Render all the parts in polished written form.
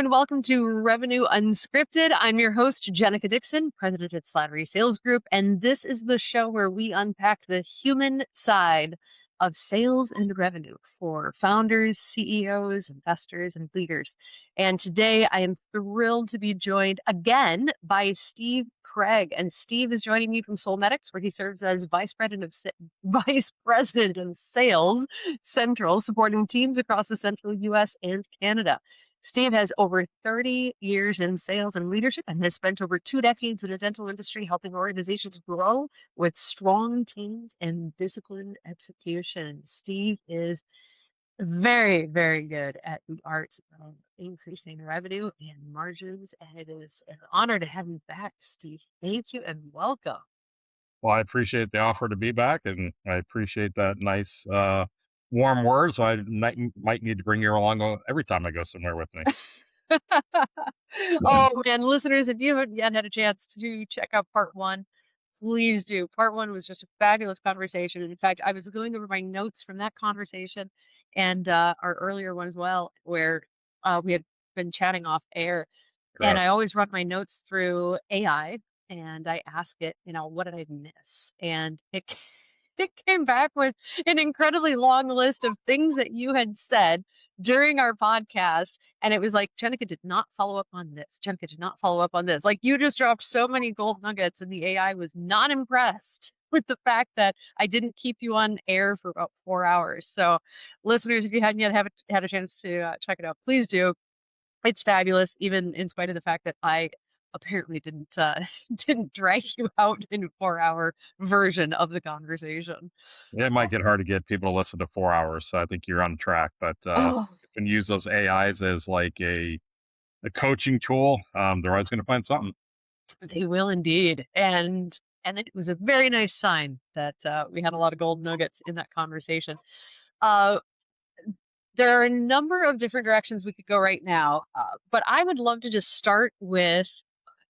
and welcome to Revenue Unscripted. I'm your host, Jennica Dixon, president at Slattery Sales Group, and this is the show where we unpack the human side of sales and revenue for founders, CEOs, investors, and leaders. And today I am thrilled to be joined again by Steve Craig. And Steve is joining me from Soulmedics, where he serves as Vice President of Sales Central, supporting teams across the central US and Canada. Steve has over 30 years in sales and leadership and has spent over 2 decades in the dental industry helping organizations grow with strong teams and disciplined execution. Steve is very, very good at the art of increasing revenue and margins, and it is an honor to have you back, Steve. Thank you and welcome. Well, I appreciate the offer to be back, and I appreciate that nice, warm words. I might need to bring you along every time I go somewhere with me. Oh man, listeners, if you haven't yet had a chance to check out part 1, please do. Part 1 was just a fabulous conversation. And in fact, I was going over my notes from that conversation and our earlier one as well, where we had been chatting off air. And Correct. I always run my notes through AI and I ask it, what did I miss? And it came back with an incredibly long list of things that you had said during our podcast. And it was like, Jennica did not follow up on this. Jennica did not follow up on this. Like, you just dropped so many gold nuggets, and the AI was not impressed with the fact that I didn't keep you on air for about 4 hours. So listeners, if you hadn't yet had a chance to check it out, please do. It's fabulous, even in spite of the fact that I apparently didn't didn't drag you out in a 4-hour version of the conversation. It might get hard to get people to listen to 4 hours, so I think you're on track, but, Oh, you can use those AIs as like a coaching tool. They're always gonna find something. they will indeed. And it was a very nice sign that we had a lot of gold nuggets in that conversation. Uh, there are a number of different directions we could go right now, but I would love to just start with,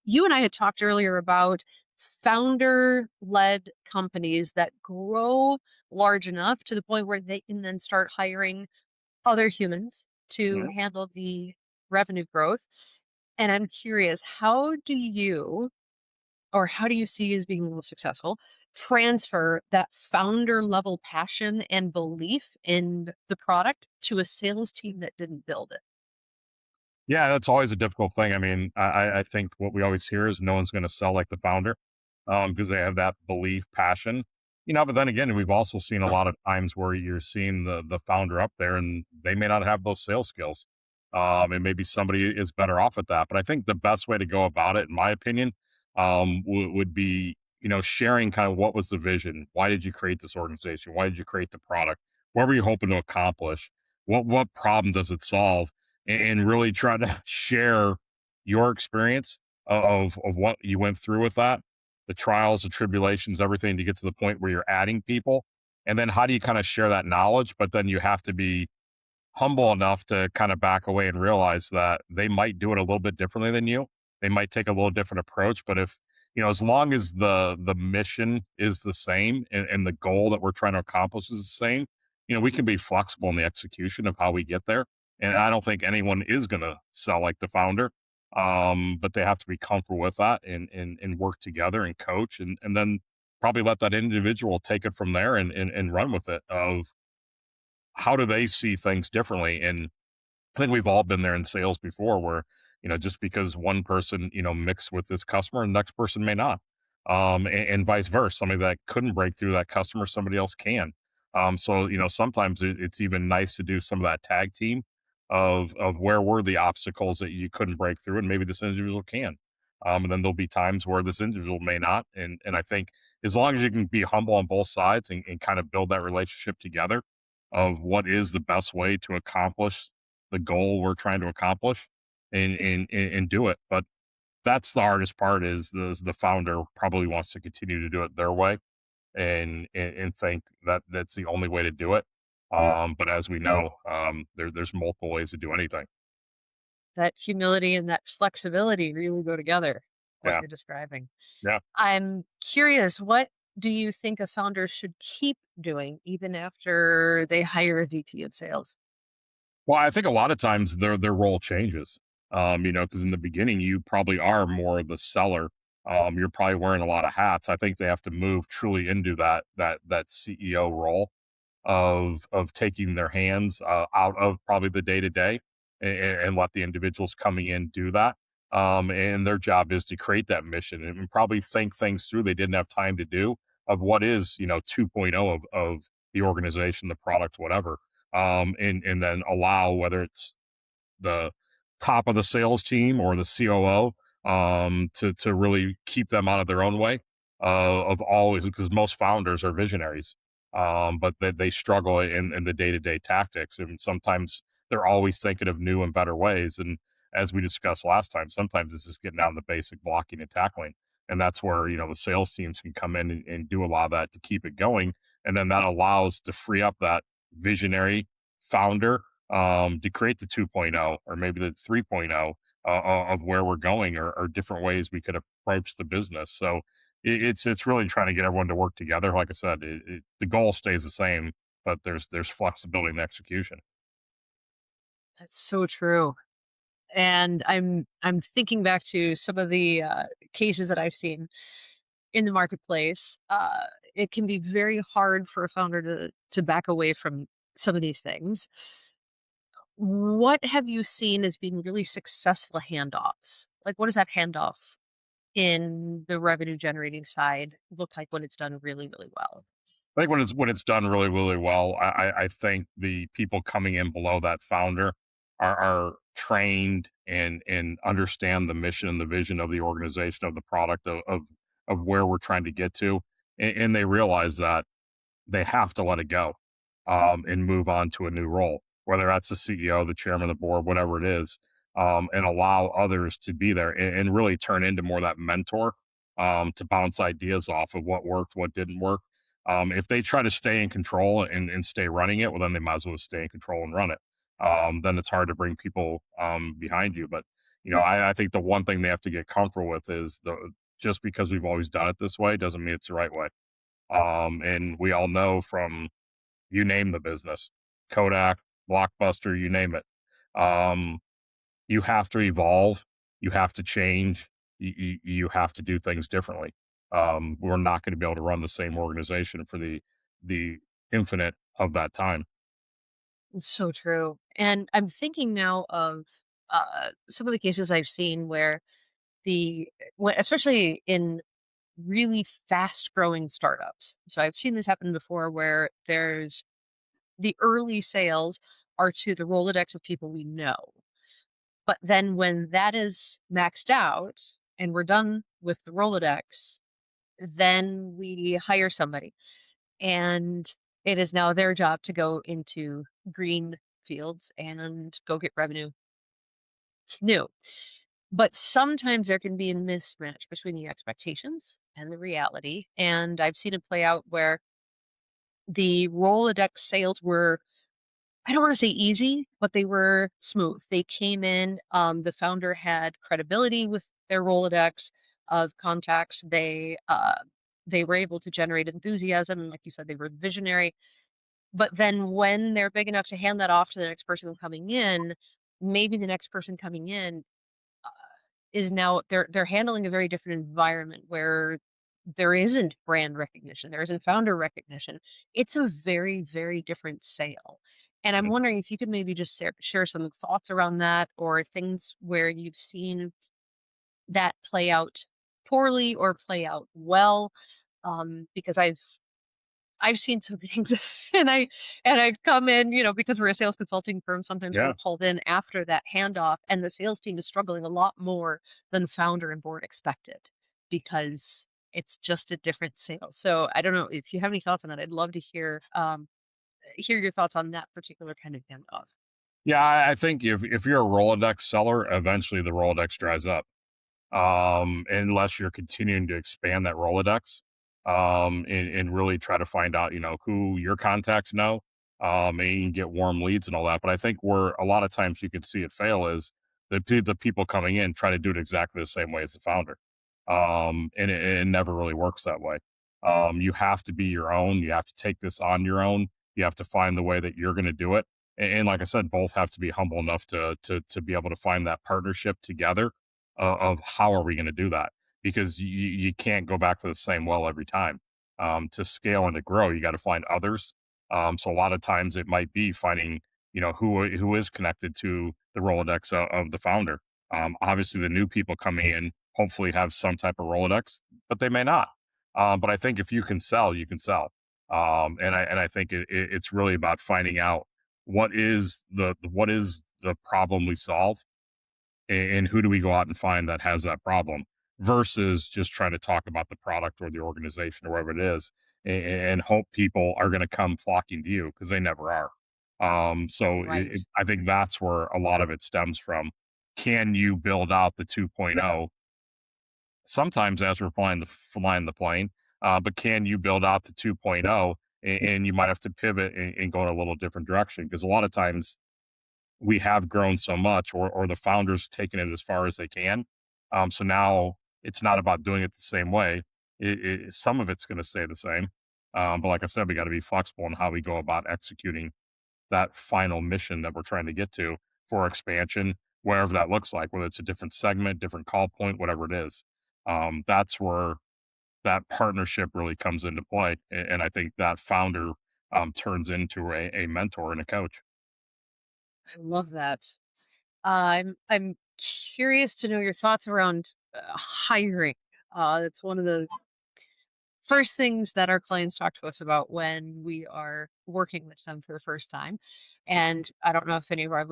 you and I had talked earlier about founder-led companies that grow large enough to the point where they can then start hiring other humans to Mhm. handle the revenue growth. And I'm curious, how do you see as being most successful, transfer that founder level passion and belief in the product to a sales team that didn't build it? Yeah, that's always a difficult thing. I mean, I think what we always hear is no one's gonna sell like the founder, because they have that belief, passion. But then again, we've also seen a lot of times where you're seeing the founder up there and they may not have those sales skills. And maybe somebody is better off at that. But I think the best way to go about it, in my opinion, would be, sharing kind of what was the vision? Why did you create this organization? Why did you create the product? What were you hoping to accomplish? What problem does it solve? And really try to share your experience of what you went through with that, the trials, the tribulations, everything to get to the point where you're adding people. And then how do you kind of share that knowledge? But then you have to be humble enough to kind of back away and realize that they might do it a little bit differently than you. They might take a little different approach, but if as long as the mission is the same and the goal that we're trying to accomplish is the same, we can be flexible in the execution of how we get there. And I don't think anyone is going to sell like the founder, but they have to be comfortable with that and work together and coach, and then probably let that individual take it from there and run with it. Of how do they see things differently? And I think we've all been there in sales before where, just because one person, mixed with this customer and the next person may not. And vice versa. Somebody that couldn't break through that customer, somebody else can. So, sometimes it's even nice to do some of that tag team of where were the obstacles that you couldn't break through and maybe this individual can. And then there'll be times where this individual may not. And I think as long as you can be humble on both sides and kind of build that relationship together of what is the best way to accomplish the goal we're trying to accomplish and do it. But that's the hardest part is the founder probably wants to continue to do it their way and think that that's the only way to do it. But as we know, there's multiple ways to do anything. That humility and that flexibility really go together, what Yeah. you're describing. Yeah. I'm curious, what do you think a founder should keep doing even after they hire a VP of sales? Well, I think a lot of times their role changes. Because in the beginning, you probably are more of the seller. You're probably wearing a lot of hats. I think they have to move truly into that CEO role of taking their hands out of probably the day to day and let the individuals coming in do that. And their job is to create that mission and probably think things through they didn't have time to do of what is 2.0 of the organization, the product, whatever. And then allow whether it's the top of the sales team or the COO to really keep them out of their own way of always because most founders are visionaries, but they struggle in the day to day tactics, and sometimes they're always thinking of new and better ways. And as we discussed last time, sometimes it's just getting down to basic blocking and tackling, and that's where the sales teams can come in and do a lot of that to keep it going, and then that allows to free up that visionary founder to create the 2.0 or maybe the 3.0 of where we're going or different ways we could approach the business. So it's really trying to get everyone to work together. Like I said, the goal stays the same, but there's flexibility in the execution. That's so true. And I'm thinking back to some of the cases that I've seen in the marketplace. It can be very hard for a founder to back away from some of these things. What have you seen as being really successful handoffs? Like, what does that handoff in the revenue generating side look like when it's done really, really well? I think when it's done really really well, I think the people coming in below that founder are trained and understand the mission and the vision of the organization of the product of where we're trying to get to, and they realize that they have to let it go and move on to a new role, whether that's the CEO, the chairman of the board, whatever it is, and allow others to be there and really turn into more that mentor to bounce ideas off of what worked, what didn't work. If they try to stay in control and stay running it, well, then they might as well stay in control and run it. Then it's hard to bring people behind you. But I think the one thing they have to get comfortable with is the just because we've always done it this way doesn't mean it's the right way. And we all know from you name the business, Kodak, Blockbuster, you name it. Um, you have to evolve, you have to change, you have to do things differently. We're not going to be able to run the same organization for the infinite of that time. It's so true. And I'm thinking now of some of the cases I've seen where especially in really fast growing startups. So I've seen this happen before where there's the early sales are to the Rolodex of people we know. But then when that is maxed out and we're done with the Rolodex, then we hire somebody and it is now their job to go into green fields and go get revenue new. But sometimes there can be a mismatch between the expectations and the reality. And I've seen it play out where the Rolodex sales were, I don't want to say easy, but they were smooth. They came in, the founder had credibility with their Rolodex of contacts. They were able to generate enthusiasm. And like you said, they were visionary. But then when they're big enough to hand that off to the next person coming in, maybe the next person coming in uh, is now they're handling a very different environment where there isn't brand recognition, there isn't founder recognition. It's a very, very different sale. And I'm wondering if you could maybe just share some thoughts around that or things where you've seen that play out poorly or play out well. Because I've seen some things and I've come in, because we're a sales consulting firm, sometimes we're Yeah. called in after that handoff and the sales team is struggling a lot more than the founder and board expected because it's just a different sale. So I don't know if you have any thoughts on that. I'd love to hear your thoughts on that particular kind of handoff. Yeah, I think if you're a Rolodex seller, eventually the Rolodex dries up. Unless you're continuing to expand that Rolodex, and really try to find out, who your contacts know, and you can get warm leads and all that. But I think where a lot of times you can see it fail is the people coming in try to do it exactly the same way as the founder, and it never really works that way. You have to be your own. You have to take this on your own. You have to find the way that you're going to do it. And like I said, both have to be humble enough to be able to find that partnership together, of how are we going to do that, because you can't go back to the same well every time. To scale and to grow, you got to find others. So a lot of times it might be finding, who is connected to the Rolodex of the founder. Obviously, the new people coming in hopefully have some type of Rolodex, but they may not. But I think if you can sell, you can sell. And I think it's really about finding out what is the problem we solve, and who do we go out and find that has that problem, versus just trying to talk about the product or the organization or whatever it is, and hope people are going to come flocking to you, because they never are. So Right. I think that's where a lot of it stems from. Can you build out the 2.0 sometimes as we're flying the plane, but can you build out the 2.0, and you might have to pivot and go in a little different direction, because a lot of times we have grown so much, or the founders taken it as far as they can. So now it's not about doing it the same way. Some of it's going to stay the same. But like I said, we got to be flexible in how we go about executing that final mission that we're trying to get to for expansion, wherever that looks like, whether it's a different segment, different call point, whatever it is. That's where that partnership really comes into play. And I think that founder turns into a mentor and a coach. I love that. I'm curious to know your thoughts around hiring. It's one of the first things that our clients talk to us about when we are working with them for the first time. And I don't know if any of our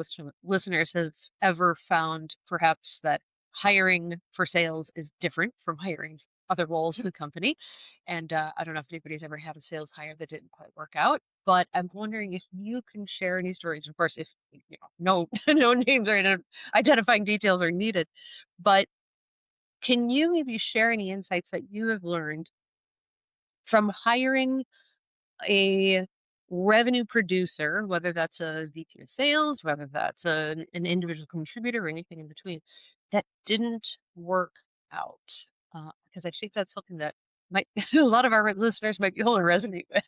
listeners have ever found perhaps that hiring for sales is different from hiring other roles in the company. And I don't know if anybody's ever had a sales hire that didn't quite work out. But I'm wondering if you can share any stories. Of course, if no no names or identifying details are needed, but can you maybe share any insights that you have learned from hiring a revenue producer, whether that's a VP of sales, whether that's an individual contributor or anything in between, that didn't work out? Because I think that's something that might a lot of our listeners might be able to resonate with.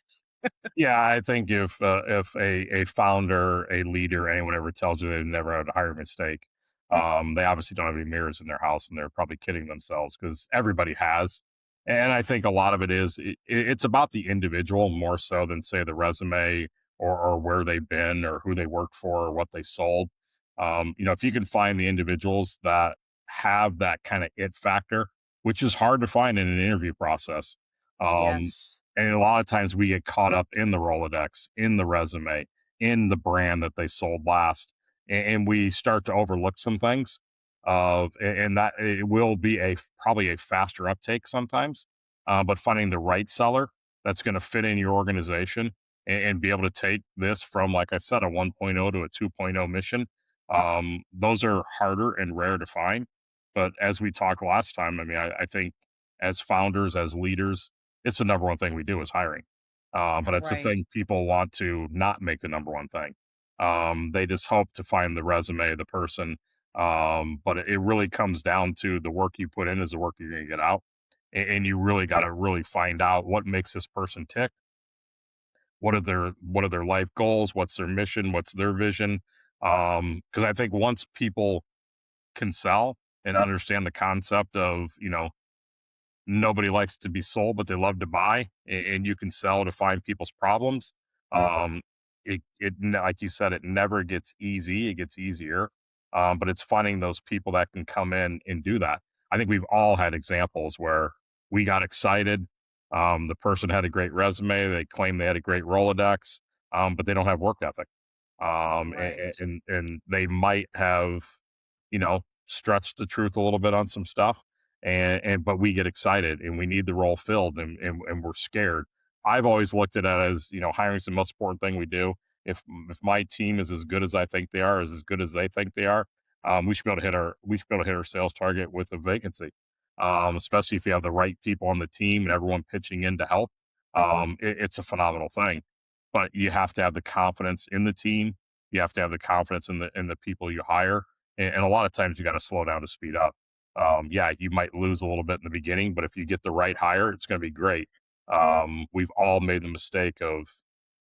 Yeah, I think if a founder, a leader, anyone ever tells you they've never had a hire mistake, they obviously don't have any mirrors in their house, and they're probably kidding themselves, because everybody has. And I think a lot of it is it's about the individual more so than, say, the resume, or where they've been, or who they worked for, or what they sold. If you can find the individuals that have that kind of it factor, which is hard to find in an interview process. Um, Yes. and a lot of times we get caught up in the Rolodex, in the resume, in the brand that they sold last, and we start to overlook some things. And that it will be probably a faster uptake sometimes, but finding the right seller that's going to fit in your organization, and be able to take this from, like I said, a 1.0 to a 2.0 mission. Those are harder and rare to find. But as we talked last time, I mean, I think as founders, as leaders, it's the number one thing we do is hiring. But it's the Right. thing people want to not make the number one thing. They just hope to find the resume, the person. But it really comes down to the work you put in is the work you're going to get out. And you really got to really find out what makes this person tick. What are their life goals? What's their mission? What's their vision? Because I think once people can sell and understand the concept of, nobody likes to be sold, but they love to buy, and you can sell to find people's problems. Um, like you said, it never gets easy; it gets easier. But it's finding those people that can come in and do that. I think we've all had examples where we got excited. The person had a great resume; they claimed they had a great Rolodex, but they don't have work ethic. Right. And they might have, stretched the truth a little bit on some stuff, and but we get excited and we need the role filled, and we're scared. I've always looked at it as, hiring is the most important thing we do. If my team is as good as I think they are, is as good as they think they are, we should be able to hit our sales target with a vacancy. Especially if you have the right people on the team and everyone pitching in to help. It's a phenomenal thing. But you have to have the confidence in the team. You have to have the confidence in the people you hire, and a lot of times you got to slow down to speed up. Yeah, you might lose a little bit in the beginning, but if you get the right hire, it's going to be great. We've all made the mistake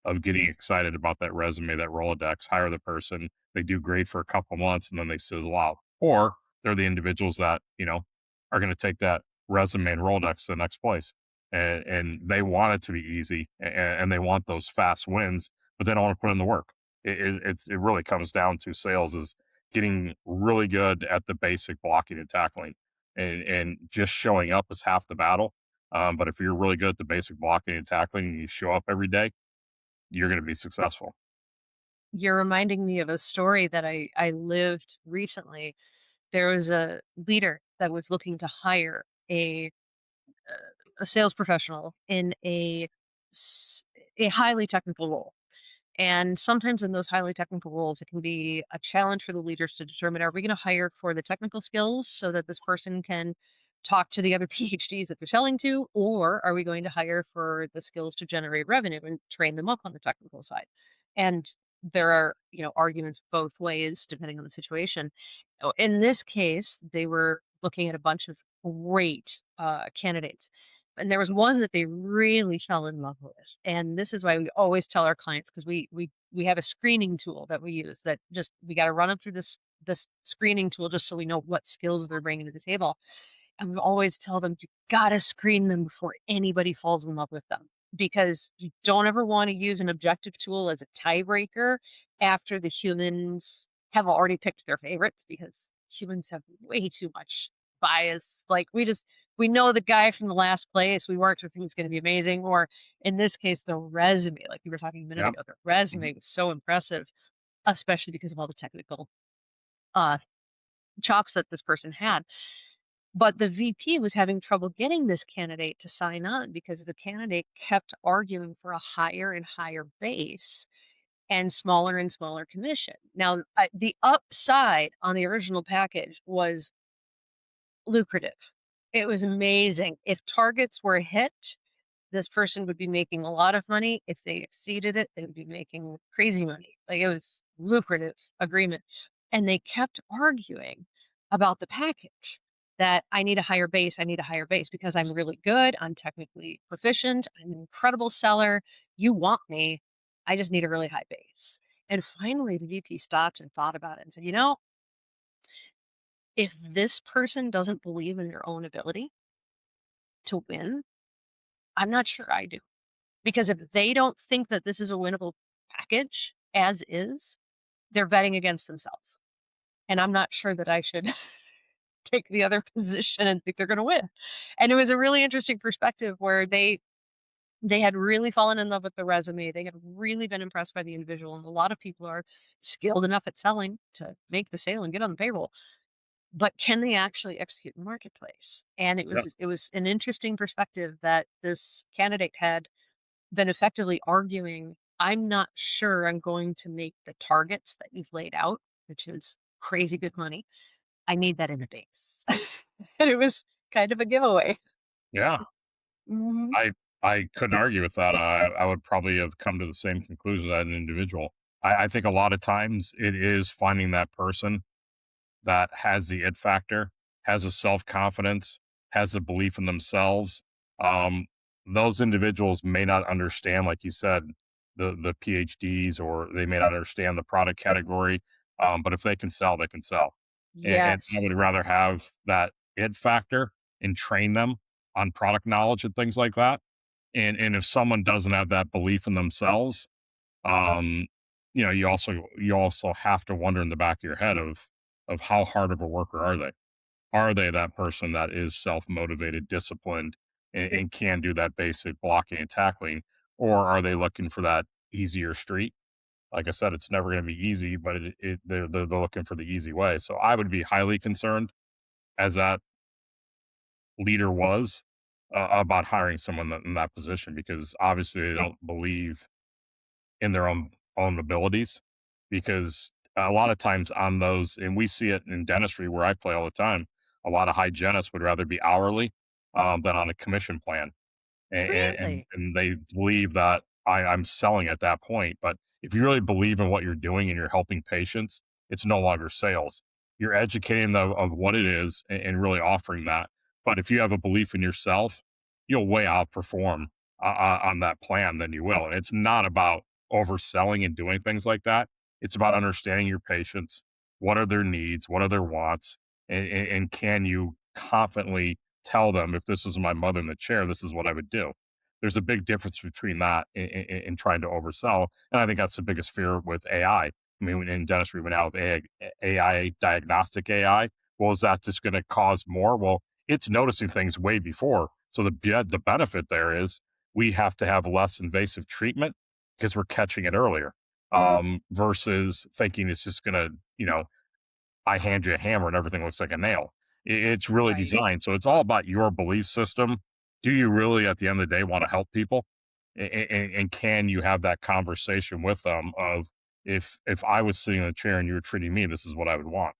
of getting excited about that resume, that Rolodex, hire the person, they do great for a couple months and then they sizzle out. Or they're the individuals that, are going to take that resume and Rolodex to the next place. And they want it to be easy and they want those fast wins, but they don't want to put in the work. It really comes down to sales is getting really good at the basic blocking and tackling, and just showing up is half the battle. But if you're really good at the basic blocking and tackling and you show up every day, you're going to be successful. You're reminding me of a story that I lived recently. There was a leader that was looking to hire a sales professional in s- a highly technical role. And sometimes in those highly technical roles, it can be a challenge for the leaders to determine, are we going to hire for the technical skills so that this person can talk to the other PhDs that they're selling to, or are we going to hire for the skills to generate revenue and train them up on the technical side? And there are, arguments both ways depending on the situation. In this case, they were looking at a bunch of great candidates, and there was one that they really fell in love with. And this is why we always tell our clients, because we have a screening tool that we use, that just we got to run them through this screening tool just so we know what skills they're bringing to the table. And we always tell them, you got to screen them before anybody falls in love with them, because you don't ever want to use an objective tool as a tiebreaker after the humans have already picked their favorites, because humans have way too much bias. Like, we know the guy from the last place we worked with who's going to be amazing, or in this case, the resume, like you were talking a minute Yeah. ago, the resume was so impressive, especially because of all the technical uh, chops that this person had. But the VP was having trouble getting this candidate to sign on because the candidate kept arguing for a higher and higher base and smaller commission. Now, the upside on the original package was lucrative. It was amazing. If targets were hit, this person would be making a lot of money. If they exceeded it, they would be making crazy money. Like, it was lucrative agreement. And they kept arguing about the package, that I need a higher base. I need a higher base because I'm really good. I'm technically proficient. I'm an incredible seller. You want me. I just need a really high base. And finally, the VP stopped and thought about it and said, if this person doesn't believe in their own ability to win, I'm not sure I do. Because if they don't think that this is a winnable package as is, they're betting against themselves. And I'm not sure that I should take the other position and think they're going to win. And it was a really interesting perspective where they had really fallen in love with the resume. They had really been impressed by the individual, and a lot of people are skilled enough at selling to make the sale and get on the payroll. But can they actually execute in the marketplace? And Yeah. it was an interesting perspective that this candidate had been effectively arguing, I'm not sure I'm going to make the targets that you've laid out, which is crazy good money. I need that in a base. And it was kind of a giveaway. Yeah. Mhm. I I couldn't argue with that. I would probably have come to the same conclusion as an individual. I think a lot of times it is finding that person that has the it factor, has a self confidence, has a belief in themselves. Um, those individuals may not understand, like you said, the PhDs, or they may not understand the product category. But if they can sell, they can sell. And I Yes. would rather have that it factor and train them on product knowledge and things like that. And if someone doesn't have that belief in themselves, um, you also have to wonder in the back of your head of how hard of a worker are they? Are they that person that is self motivated, disciplined, and can do that basic blocking and tackling, or are they looking for that easier street? Like I said, it's never going to be easy, but they're looking for the easy way. So I would be highly concerned, as that leader was, about hiring someone in that position, because obviously they don't believe in their own abilities, because a lot of times on those, and we see it in dentistry where I play all the time, a lot of hygienists would rather be hourly than on a commission plan, Really? and they believe that I'm selling at that point. But if you really believe in what you're doing and you're helping patients, it's no longer sales. You're educating them of what it is, and really offering that. But if you have a belief in yourself, you'll way outperform on that plan than you will. And it's not about overselling and doing things like that. It's about understanding your patients. What are their needs? What are their wants? And can you confidently tell them, if this was my mother in the chair, this is what I would do? There's a big difference between that and trying to oversell. And I think that's the biggest fear with AI. I mean, in dentistry, we now have AI, diagnostic AI. Well, is that just going to cause more? Well, it's noticing things way before. So the benefit there is we have to have less invasive treatment because we're catching it earlier, versus thinking it's just going to, I hand you a hammer and everything looks like a nail. It's really Right. designed. So it's all about your belief system. Do you really, at the end of the day, want to help people? And can you have that conversation with them of, if I was sitting in a chair and you were treating me, this is what I would want.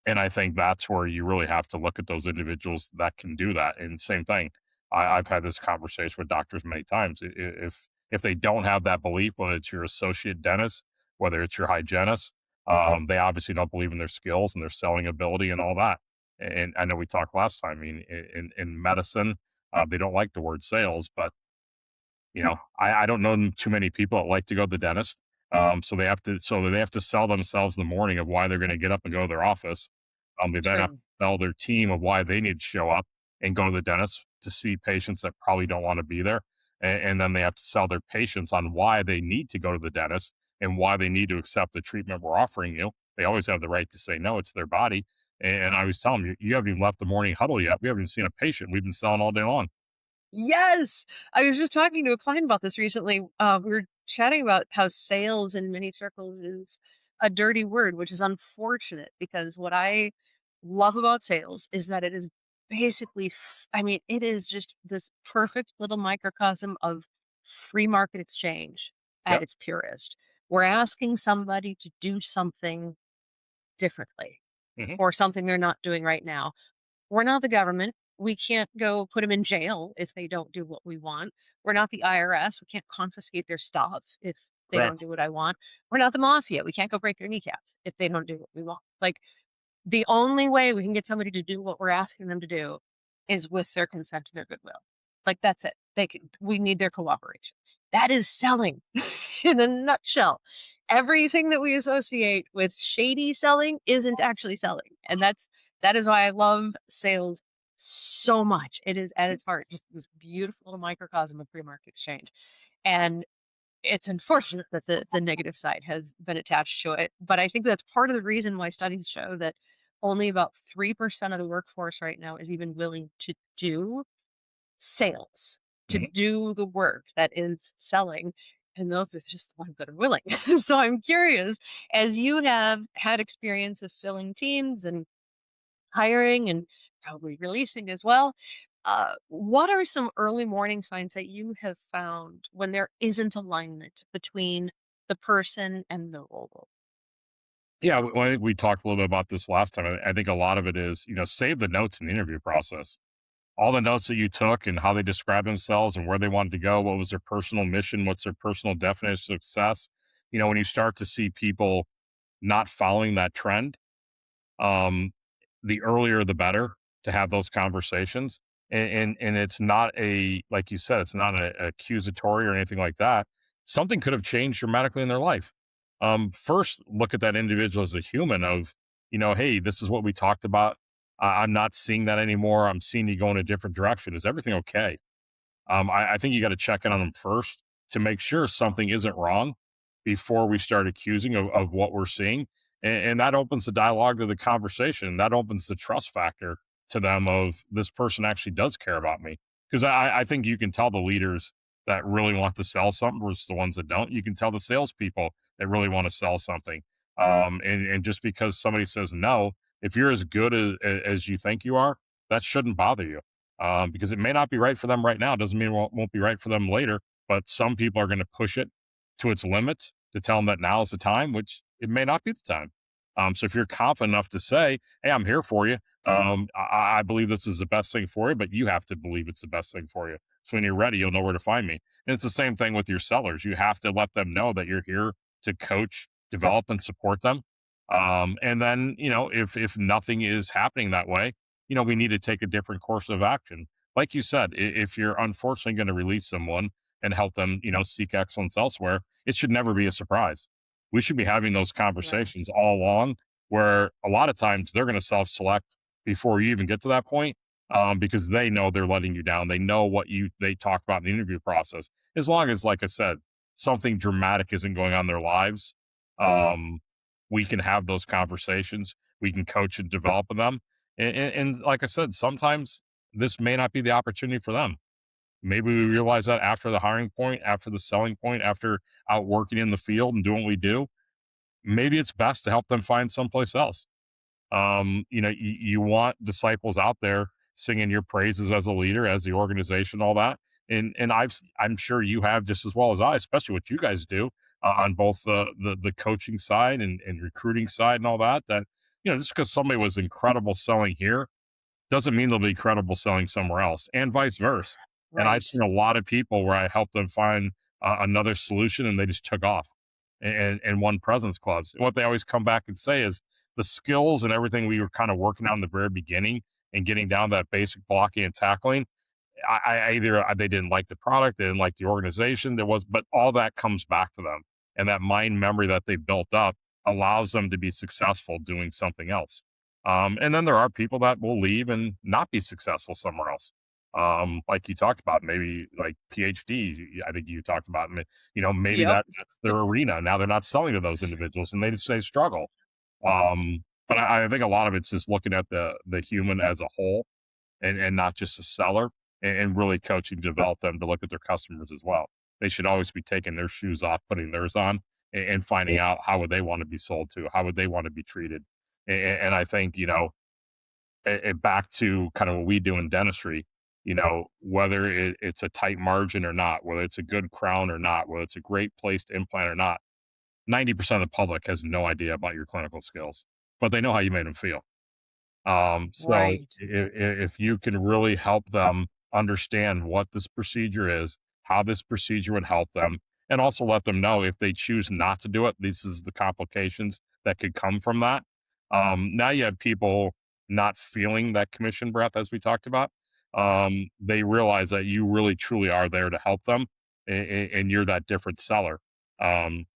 And I think that's where you really have to look at those individuals that can do that. And same thing, I've had this conversation with doctors many times. If they don't have that belief, whether it's your associate dentist, whether it's your hygienist, they obviously don't believe in their skills and their selling ability and all that. And I know we talked last time. I mean, in medicine, they don't like the word sales, but I don't know too many people that like to go to the dentist. So they have to sell themselves in the morning of why they're going to get up and go to their office. They then have to True. sell their team of why they need to show up and go to the dentist to see patients that probably don't want to be there. And then they have to sell their patients on why they need to go to the dentist and why they need to accept the treatment we're offering you. They always have the right to say no, it's their body. And I always tell them, you haven't even left the morning huddle yet. We haven't even seen a patient. We've been selling all day long. Yes. I was just talking to a client about this recently. We were chatting about how sales in many circles is a dirty word, which is unfortunate because what I love about sales is that it is basically, I mean, it is just this perfect little microcosm of free market exchange at Yep. its purest. We're asking somebody to do something differently Hmm. or something they're not doing right now. We're not the government. We can't go put them in jail if they don't do what we want. We're not the IRS. We can't confiscate their stuff if they don't Correct. do what I want. We're not the mafia. We can't go break their kneecaps if they don't do what we want. Like, the only way we can get somebody to do what we're asking them to do is with their consent and their goodwill. Like, that's it. We need their cooperation. That is selling in a nutshell. Everything that we associate with shady selling isn't actually selling. And that is why I love sales so much. It is at its heart just this beautiful little microcosm of free market exchange. And it's unfortunate that the negative side has been attached to it, but I think that's part of the reason why studies show that only about 3% of the workforce right now is even willing to do sales, to Hmm. do the work that is selling, and those are just the ones that are willing. So I'm curious, as you have had experience of filling teams and hiring and probably releasing as well. What are some early warning signs that you have found when there isn't alignment between the person and the role? Yeah, well, I think we talked a little bit about this last time. I think a lot of it is, save the notes in the interview process. All the notes that you took and how they described themselves and where they wanted to go, what was their personal mission, what's their personal definition of success. When you start to see people not following that trend, um, the earlier the better to have those conversations. And it's not a, like you said, it's not a accusatory or anything like that. Something could have changed dramatically in their life. First, look at that individual as a human of, hey, this is what we talked about. I'm not seeing that anymore. I'm seeing you go in a different direction. Is everything okay? I think you got to check in on them first to make sure something isn't wrong before we start accusing of what we're seeing. And that opens the dialogue to the conversation. That opens the trust factor to them of, this person actually does care about me. Because I think you can tell the leaders that really want to sell something versus the ones that don't. You can tell the salespeople that really want to sell something. And just because somebody says no, if you're as good as you think you are, that shouldn't bother you, because it may not be right for them right now. Doesn't mean it won't be right for them later. But some people are going to push it to its limits to tell them that now is the time, which it may not be the time. So if you're confident enough to say, "Hey, I'm here for you. I believe this is the best thing for you," but you have to believe it's the best thing for you. So when you're ready, you'll know where to find me. And it's the same thing with your sellers. You have to let them know that you're here to coach, develop, and support them. And then, if nothing is happening that way, we need to take a different course of action. Like you said, if you're unfortunately going to release someone, and help them, seek excellence elsewhere, it should never be a surprise. We should be having those Right. conversations all along where a lot of times they're going to self select before you even get to that point, because they know they're letting you down. They know what they talk about in the interview process. As long as, like I said, something dramatic isn't going on in their lives, um, we can have those conversations. We can coach and develop them. And like I said, sometimes this may not be the opportunity for them. Maybe we realize that after the hiring point, after the selling point, after out working in the field and doing what we do, maybe it's best to help them find someplace else. You want disciples out there singing your praises as a leader, as the organization, all that. And I'm sure you have just as well as I, especially what you guys do on both the coaching side and recruiting side and all that. That just because somebody was incredible selling here doesn't mean they'll be credible selling somewhere else, and vice versa. And I've Right. seen a lot of people where I helped them find another solution, and they just took off and won President's Clubs. And what they always come back and say is the skills and everything we were kind of working on in the very beginning and getting down that basic blocking and tackling. They didn't like the product, they didn't like the organization. But all that comes back to them, and that mind memory that they built up allows them to be successful doing something else. And then there are people that will leave and not be successful somewhere else. Like you talked about, maybe like PhD. I think you talked about, maybe Yep. that's their arena. Now they're not selling to those individuals, and they struggle. But I think a lot of it's just looking at the human as a whole, and not just a seller, and really coaching, develop them to look at their customers as well. They should always be taking their shoes off, putting theirs on, and finding out how would they want to be sold to, how would they want to be treated. And I think, back to kind of what we do in dentistry, whether it's a tight margin or not, whether it's a good crown or not, whether it's a great place to implant or not, 90% of the public has no idea about your clinical skills, but they know how you made them feel. So Right. if you can really help them understand what this procedure is, how this procedure would help them, and also let them know if they choose not to do it, this is the complications that could come from that. Now you have people not feeling that commission breath, as we talked about. They realize that you really truly are there to help them, and you're that different seller. Um,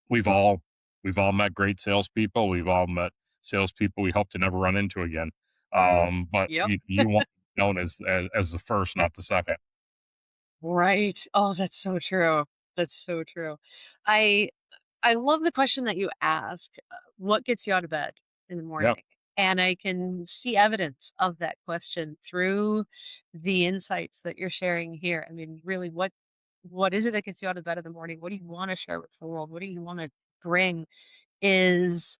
We've all we've all met great salespeople. We've all met salespeople we hope to never run into again. But Yep. you want to be known as the first, not the second. Right. Oh, that's so true. That's so true. I I love the question that you ask. What gets you out of bed in the Yep. morning? And I can see evidence of that question through the insights that you're sharing here. I mean, really, what is it that gets you out of bed in the morning? What do you want to share with the world? What do you want to bring? Is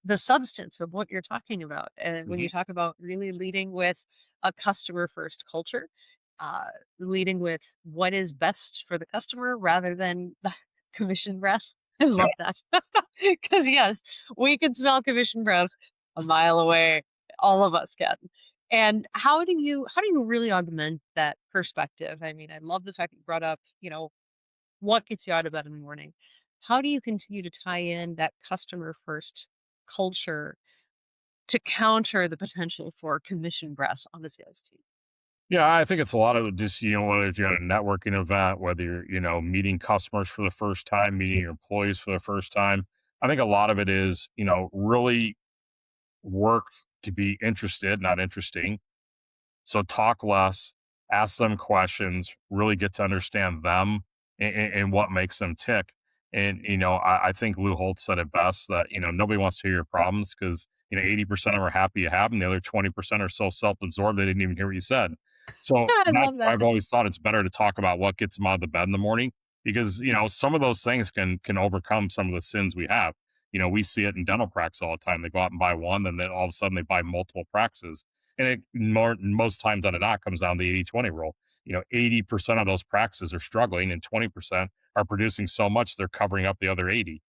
the substance of what you're talking about. And when Hmm. you talk about really leading with a customer first culture, uh, leading with what is best for the customer rather than the commission breath. I Yeah. love that. Because, yes, we can smell commission breath a mile away. All of us can. And how do you really augment that perspective? I mean, I love the fact that you brought up, what gets you out of bed in the morning? How do you continue to tie in that customer first culture to counter the potential for commission breath on the sales team? Yeah, I think it's a lot of just, whether you're at a networking event, whether you're, meeting customers for the first time, meeting your employees for the first time. I think a lot of it is, really work to be interested, not interesting. So talk less, ask them questions, really get to understand them and what makes them tick. And, I think Lou Holtz said it best that, nobody wants to hear your problems because, 80% of them are happy you have them. The other 20% are so self absorbed they didn't even hear what you said. So I that's love why that. I've always thought it's better to talk about what gets them out of the bed in the morning because, some of those things can overcome some of the sins we have. We see it in dental practice all the time. They go out and buy one, then all of a sudden they buy multiple practices and most times than not comes down to the 80-20 rule. 80% of those practices are struggling and 20% are producing so much they're covering up the other 80.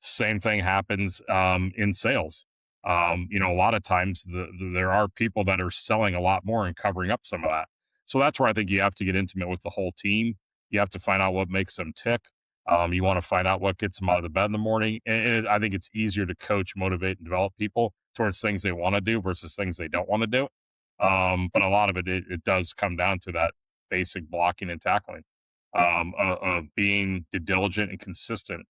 Same thing happens in sales. A lot of times there are people that are selling a lot more and covering up some of that. So that's where I think you have to get intimate with the whole team. You have to find out what makes them tick. You want to find out what gets them out of the bed in the morning. And I think it's easier to coach, motivate, and develop people towards things they want to do versus things they don't want to do. But a lot of it does come down to that basic blocking and tackling. of being diligent and consistent.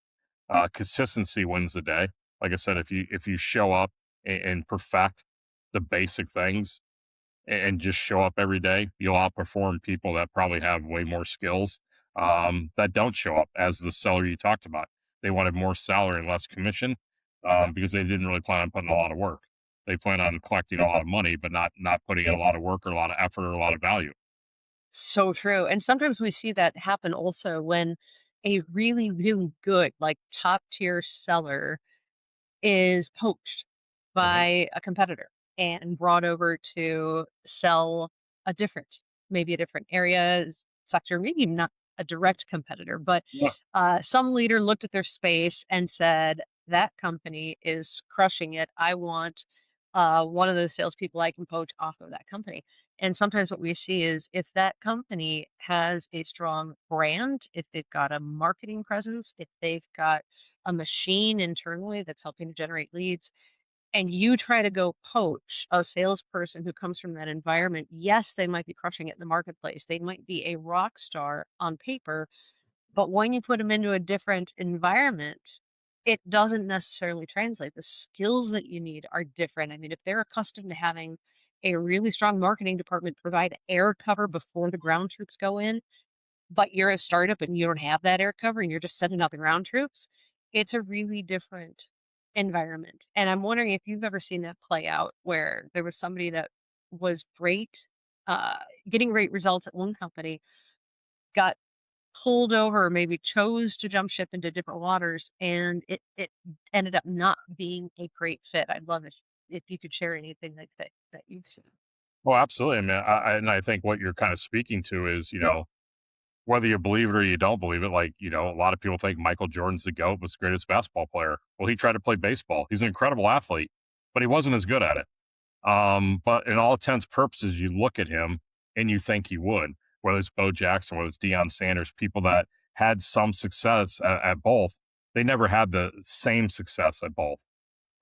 Consistency wins the day. Like I said, if you show up and perfect the basic things and just show up every day, you'll outperform people that probably have way more skills that don't show up as the seller you talked about. They wanted more salary and less commission because they didn't really plan on putting a lot of work. They plan on collecting a lot of money, but not putting in a lot of work or a lot of effort or a lot of value. So true. And sometimes we see that happen also when a really, really good, like top tier seller is poached Mhm. by a competitor and brought over to sell a different, maybe a different area, sector, maybe not a direct competitor, but Yeah. some leader looked at their space and said, that company is crushing it. I want one of those salespeople I can poach off of that company. And sometimes what we see is if that company has a strong brand, if they've got a marketing presence, if they've got a machine internally that's helping to generate leads, and you try to go poach a salesperson who comes from that environment, yes, they might be crushing it in the marketplace. They might be a rock star on paper, but when you put them into a different environment, it doesn't necessarily translate. The skills that you need are different. I mean, if they're accustomed to having a really strong marketing department provide air cover before the ground troops go in, but you're a startup and you don't have that air cover and you're just sending out the ground troops, it's a really different environment. And I'm wondering if you've ever seen that play out where there was somebody that was great, uh, getting great results at one company, got pulled over, or maybe chose to jump ship into different waters, and it ended up not being a great fit. I'd love it if you could share anything like that you've seen. Well, absolutely. I mean, and I think what you're kind of speaking to is, whether you believe it or you don't believe it, like, a lot of people think Michael Jordan's the GOAT, was the greatest basketball player. Well, he tried to play baseball. He's an incredible athlete, but he wasn't as good at it. But in all intents and purposes, you look at him and you think he would, whether it's Bo Jackson, whether it's Deion Sanders, people that had some success at both, they never had the same success at both.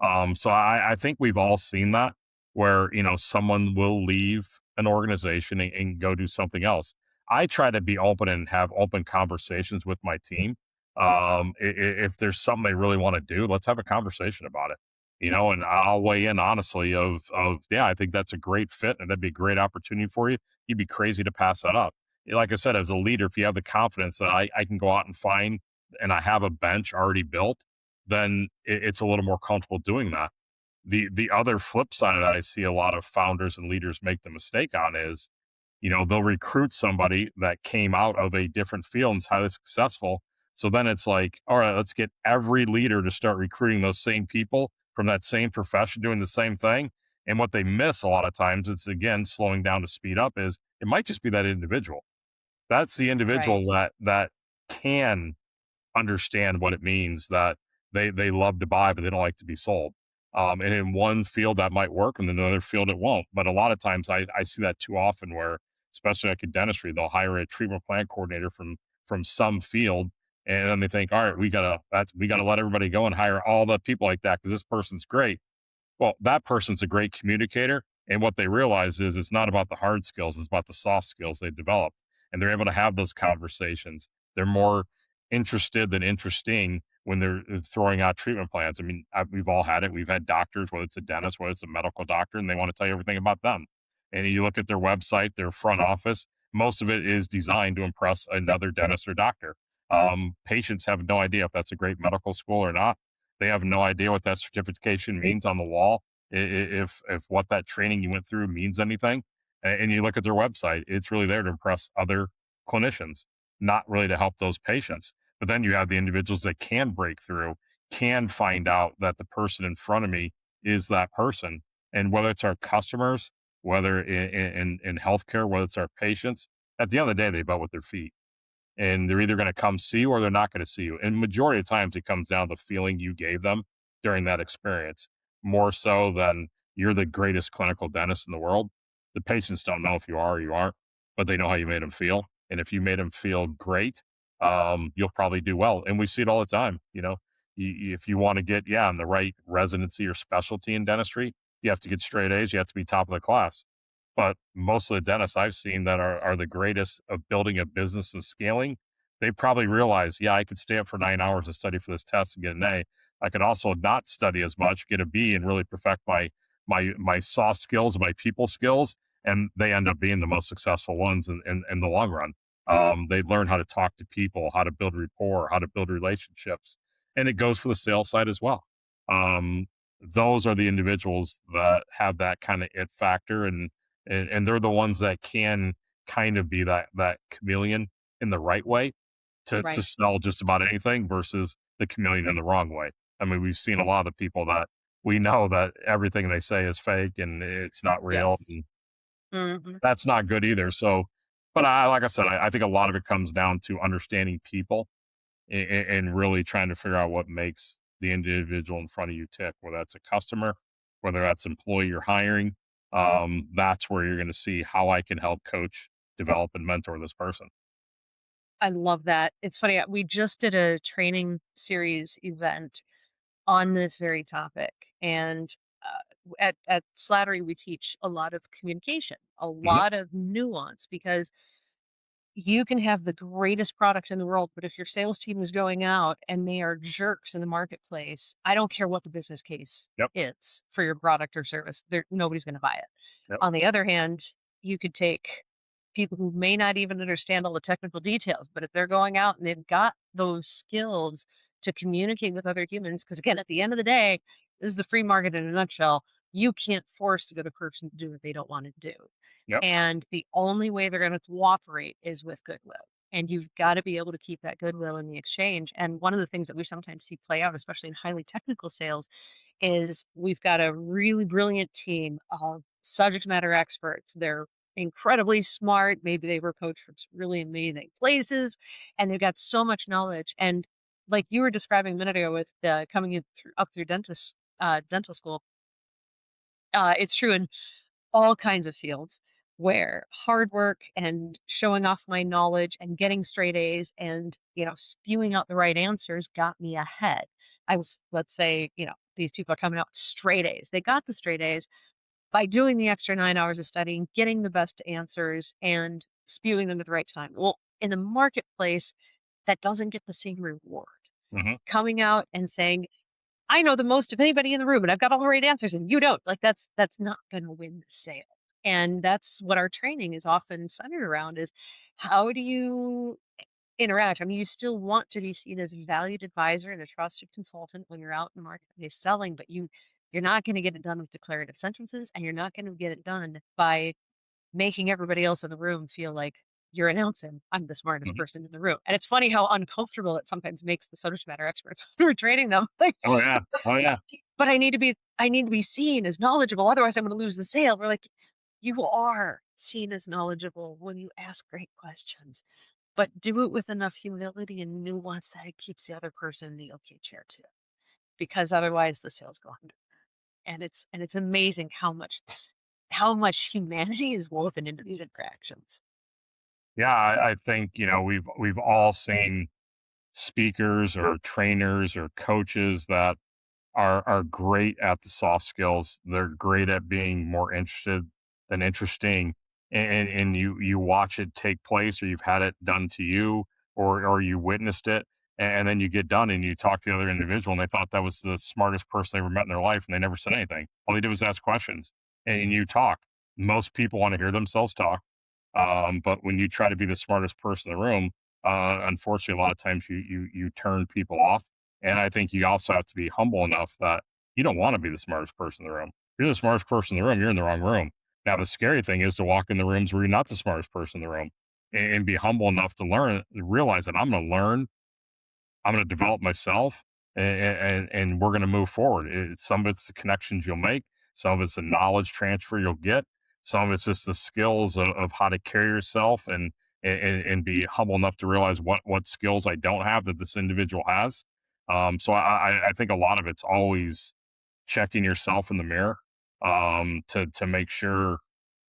So I think we've all seen that where, someone will leave an organization and go do something else. I try to be open and have open conversations with my team. If there's something they really want to do, let's have a conversation about it. And I'll weigh in honestly of yeah, I think that's a great fit and that'd be a great opportunity for you. You'd be crazy to pass that up. Like I said, as a leader, if you have the confidence that I can go out and find and I have a bench already built, then it's a little more comfortable doing that. The other flip side of that, I see a lot of founders and leaders make the mistake on is, they'll recruit somebody that came out of a different field and is highly successful. So then it's like, all right, let's get every leader to start recruiting those same people from that same profession doing the same thing. And what they miss a lot of times, it's again slowing down to speed up, is it might just be that individual. That's the individual Right. that can understand what it means that they love to buy, but they don't like to be sold. And in one field that might work, and in another field it won't. But a lot of times I see that too often, where especially like in dentistry, they'll hire a treatment plan coordinator from some field, and then they think, all right, we gotta let everybody go and hire all the people like that because this person's great. Well, that person's a great communicator. And what they realize is it's not about the hard skills, it's about the soft skills they developed. And they're able to have those conversations. They're more interested than interesting when they're throwing out treatment plans. I mean, we've all had it. We've had doctors, whether it's a dentist, whether it's a medical doctor, and they want to tell you everything about them. And you look at their website, their front office, most of it is designed to impress another dentist or doctor. Patients have no idea if that's a great medical school or not. They have no idea what that certification means on the wall, if what that training you went through means anything. And you look at their website, it's really there to impress other clinicians, not really to help those patients. But then you have the individuals that can break through, can find out that the person in front of me is that person. And whether it's our customers, whether in healthcare, whether it's our patients, at the end of the day, they vote with their feet, and they're either going to come see you or they're not going to see you. And majority of times it comes down to the feeling you gave them during that experience, more so than you're the greatest clinical dentist in the world. The patients don't know if you are or you aren't, but they know how you made them feel. And if you made them feel great, you'll probably do well. And we see it all the time. If you want to get, yeah, in the right residency or specialty in dentistry, you have to get straight A's. You have to be top of the class. But most of the dentists I've seen that are the greatest of building a business and scaling, they probably realize, yeah, I could stay up for 9 hours and study for this test and get an A. I could also not study as much, get a B, and really perfect my soft skills, my people skills, and they end up being the most successful ones in the long run. They learn how to talk to people, how to build rapport, how to build relationships, and it goes for the sales side as well. Um, those are the individuals that have that kind of it factor, and they're the ones that can kind of be that chameleon in the right way to Right. sell just about anything versus the chameleon in the wrong way. I mean, we've seen a lot of people that we know that everything they say is fake and it's not real, Yes. and Hmm. that's not good either. So, but like I said, I think a lot of it comes down to understanding people and really trying to figure out what makes the individual in front of you tick, whether that's a customer, whether that's employee you're hiring. That's where you're going to see how I can help coach, develop, and mentor this person. I love that. It's funny. We just did a training series event on this very topic. And at Slattery, we teach a lot of communication, a Hmm. lot of nuance, because you can have the greatest product in the world, but if your sales team is going out and they are jerks in the marketplace, I don't care what the business case Yep. is for your product or service, nobody's going to buy it. Yep. On the other hand, you could take people who may not even understand all the technical details, but if they're going out and they've got those skills to communicate with other humans, because again, at the end of the day, this is the free market in a nutshell. You can't force the other person to do what they don't want to do. Yep. And the only way they're going to cooperate is with goodwill. And you've got to be able to keep that goodwill in the exchange. And one of the things that we sometimes see play out, especially in highly technical sales, is we've got a really brilliant team of subject matter experts. They're incredibly smart. Maybe they were coached from some really amazing places, and they've got so much knowledge. And like you were describing a minute ago with coming in up through dental school, it's true in all kinds of fields where hard work and showing off my knowledge and getting straight A's and, spewing out the right answers got me ahead. Let's say, these people are coming out straight A's. They got the straight A's by doing the extra 9 hours of studying, getting the best answers and spewing them at the right time. Well, in the marketplace, that doesn't get the same reward. Hmm. Coming out and saying, I know the most of anybody in the room and I've got all the right answers and you don't. Like that's not going to win the sale. And that's what our training is often centered around is how do you interact? I mean, you still want to be seen as a valued advisor and a trusted consultant when you're out in the marketplace selling, but you're not going to get it done with declarative sentences and you're not going to get it done by making everybody else in the room feel like you're announcing, "I'm the smartest Hmm. person in the room." And it's funny how uncomfortable it sometimes makes the subject matter experts when we're training them. Like, Oh yeah. Oh yeah. "But I need to be seen as knowledgeable, otherwise I'm gonna lose the sale." We're like, "You are seen as knowledgeable when you ask great questions, but do it with enough humility and nuance that it keeps the other person in the okay chair too, because otherwise the sales go under." And it's amazing how much humanity is woven into these interactions. Yeah. I think we've all seen speakers or trainers or coaches that are great at the soft skills. They're great at being more interested than interesting, and you watch it take place, or you've had it done to you, or you witnessed it, and then you get done and you talk to the other individual, and they thought that was the smartest person they ever met in their life, and they never said anything. All they did was ask questions, and you talk. Most people want to hear themselves talk, but when you try to be the smartest person in the room, unfortunately, a lot of times you turn people off. And I think you also have to be humble enough that you don't want to be the smartest person in the room. If you're the smartest person in the room, you're in the wrong room. Now, the scary thing is to walk in the rooms where you're not the smartest person in the room and be humble enough to learn, realize that I'm going to learn, I'm going to develop myself, and we're going to move forward. Some of it's the connections you'll make, some of it's the knowledge transfer you'll get, some of it's just the skills of how to carry yourself and be humble enough to realize what skills I don't have that this individual has. So I think a lot of it's always checking yourself in the mirror, to make sure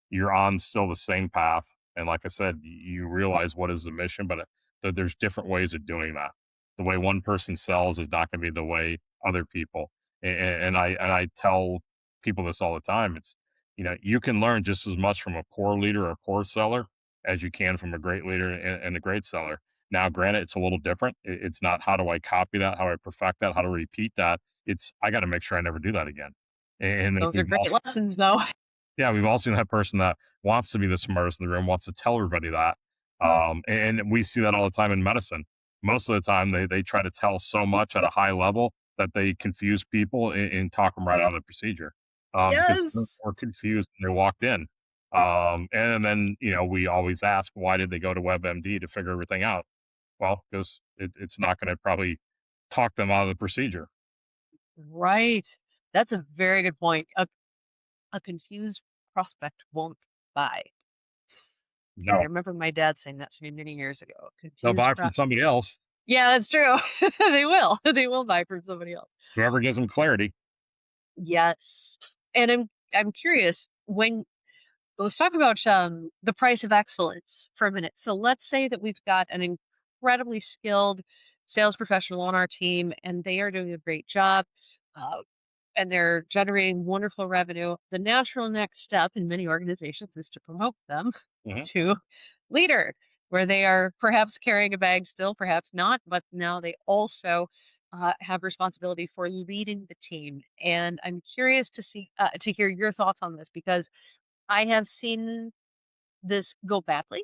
you're on still the same path. And like I said, you realize what is the mission, but there's different ways of doing that. The way one person sells is not going to be the way other people. And I tell people this all the time. It's you can learn just as much from a poor leader or a poor seller as you can from a great leader and a great seller. Now, granted, it's a little different. It's not how do I copy that, how do I perfect that, how to repeat that. It's I got to make sure I never do that again. And then Those are great lessons, though. yeah, we've all seen that person that wants to be the smartest in the room, wants to tell everybody that. And we see that all the time in medicine. Most of the time, they try to tell so much at a high level that they confuse people and talk them right out of the procedure because they're Yes. more confused when they walked in. And then, we always ask, why did they go to WebMD to figure everything out? Well, because it's not going to probably talk them out of the procedure. Right. That's a very good point. A confused prospect won't buy. I No, remember my dad saying that to me many years ago. they'll Confused buy from prospect. somebody else, Yeah, that's true. They will. They will buy from somebody else. whoever gives them clarity. Yes. And I'm curious when let's talk about the price of excellence for a minute. So let's say that we've got an incredibly skilled sales professional on our team and they are doing a great job. Uh, and they're generating wonderful revenue. The natural next step in many organizations is to promote them Mhm. to leader, where they are perhaps carrying a bag still, perhaps not, but now they also have responsibility for leading the team. And I'm curious to hear your thoughts on this because I have seen this go badly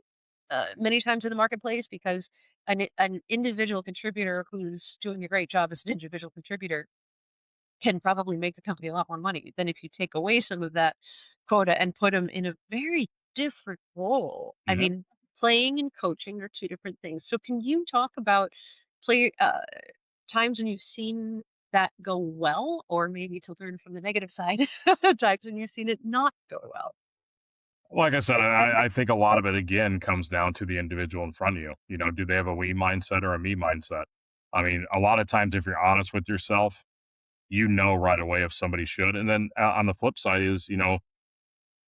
many times in the marketplace because an individual contributor who's doing a great job as an individual contributor can probably make the company a lot more money than if you take away some of that quota and put them in a very different role. I Yeah. mean, playing and coaching are two different things. So can you talk about play times when you've seen that go well, or maybe to learn from the negative side, times when you've seen it not go well? Like I said, I think a lot of it again comes down to the individual in front of you. Do they have a we mindset or a me mindset? I mean, a lot of times, if you're honest with yourself, you know right away if somebody should. And then on the flip side is,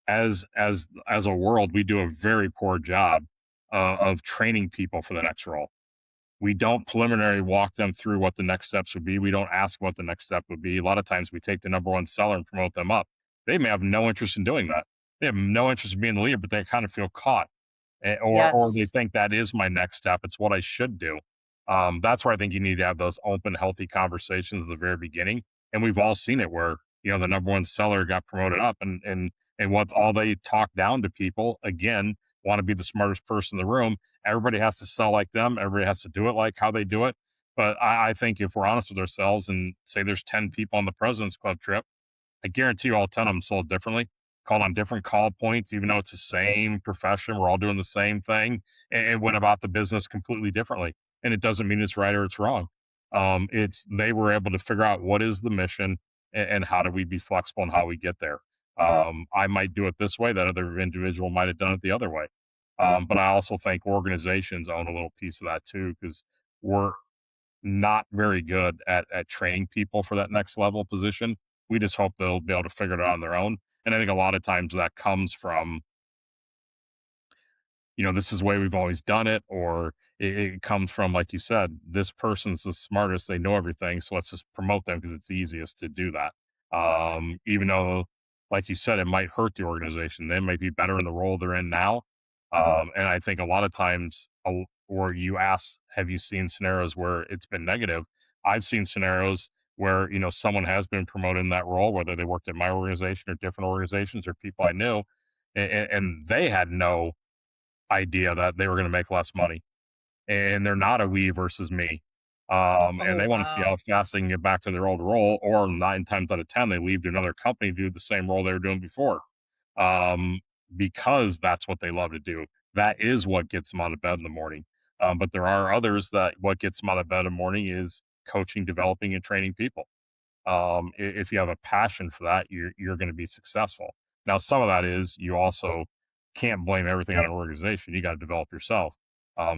as a world, we do a very poor job of training people for the next role. We don't preliminary walk them through what the next steps would be. We don't ask what the next step would be. A lot of times we take the number one seller and promote them up. They may have no interest in doing that. They have no interest in being the leader, but they kind of feel caught. Or they Yes. think that is my next step. It's what I should do. That's where I think you need to have those open, healthy conversations at the very beginning. And we've all seen it where, the number one seller got promoted up and what all they talk down to people again, want to be the smartest person in the room. Everybody has to sell like them. Everybody has to do it like how they do it. But I think if we're honest with ourselves and say there's 10 people on the President's Club trip, I guarantee you all 10 of them sold differently, called on different call points, even though it's the same profession. We're all doing the same thing and went about the business completely differently. And it doesn't mean it's right or it's wrong. It's they were able to figure out what is the mission and how do we be flexible and how we get there. I might do it this way, that other individual might have done it the other way. But I also think organizations own a little piece of that too, because we're not very good at training people for that next level position. We just hope they'll be able to figure it out on their own. And I think a lot of times that comes from, this is the way we've always done it, or it comes from, like you said, this person's the smartest, they know everything, so let's just promote them because it's easiest to do that. Even though, like you said, it might hurt the organization, they might be better in the role they're in now. And I think a lot of times, where you ask, have you seen scenarios where it's been negative? I've seen scenarios where someone has been promoted in that role, whether they worked at my organization or different organizations or people I knew, and they had no idea that they were going to make less money, and they're not a we versus me. And Oh, they want to see wow. how fast they can get back to their old role, or 9 times out of 10, they leave to another company to do the same role they were doing before. Um, because that's what they love to do. That is what gets them out of bed in the morning. But there are others that what gets them out of bed in the morning is coaching, developing, and training people. If you have a passion for that, you're going to be successful. Now, some of that is you also can't blame everything on an organization. You got to develop yourself.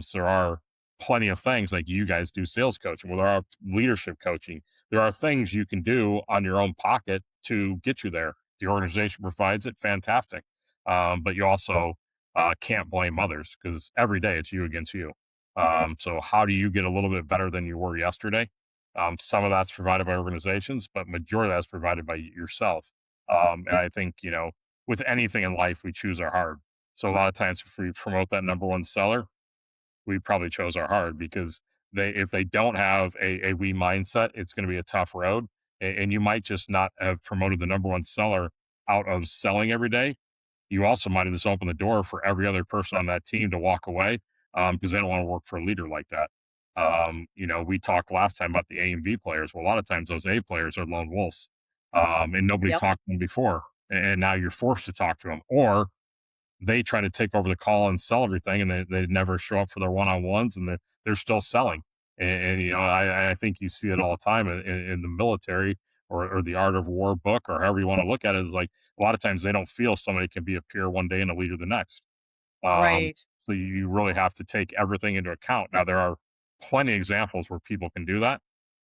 So there are plenty of things like you guys do sales coaching, well, there are leadership coaching. There are things you can do on your own pocket to get you there. The organization provides it, fantastic. But you also can't blame others because every day it's you against you. So how do you get a little bit better than you were yesterday? Some of that's provided by organizations, but majority of that's provided by yourself. And I think, with anything in life, we choose our hard. So a lot of times if we promote that number one seller, we probably chose our hard because if they don't have a we mindset, it's going to be a tough road. And you might just not have promoted the number one seller out of selling every day. You also might have just opened the door for every other person on that team to walk away because they don't want to work for a leader like that. We talked last time about the A and B players. Well, a lot of times those A players are lone wolves, and nobody Yep. talked to them before, and now you're forced to talk to them, or they try to take over the call and sell everything, and they never show up for their one on ones, and they're still selling. I think you see it all the time in the military or the Art of War book or however you want to look at it. Is like a lot of times they don't feel somebody can be a peer one day and a leader the next. Right. So you really have to take everything into account. Now, there are plenty of examples where people can do that,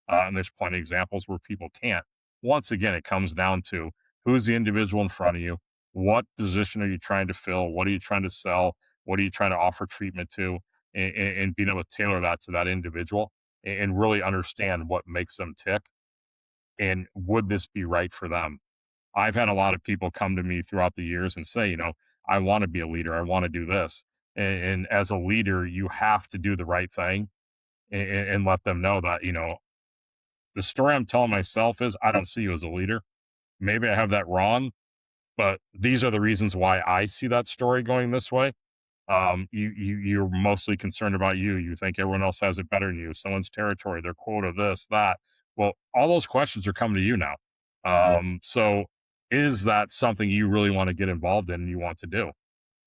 and there's plenty of examples where people can't. Once again, it comes down to who's the individual in front of you, what position are you trying to fill, what are you trying to sell, what are you trying to offer treatment to, and being able to tailor that to that individual and really understand what makes them tick and would this be right for them. I've had a lot of people come to me throughout the years and say, I want to be a leader. I want to do this. And as a leader, you have to do the right thing and let them know that, the story I'm telling myself is I don't see you as a leader. Maybe I have that wrong, but these are the reasons why I see that story going this way. You're mostly concerned about you. You think everyone else has it better than you. Someone's territory, their quota, this, that. Well, all those questions are coming to you now. So is that something you really want to get involved in and you want to do?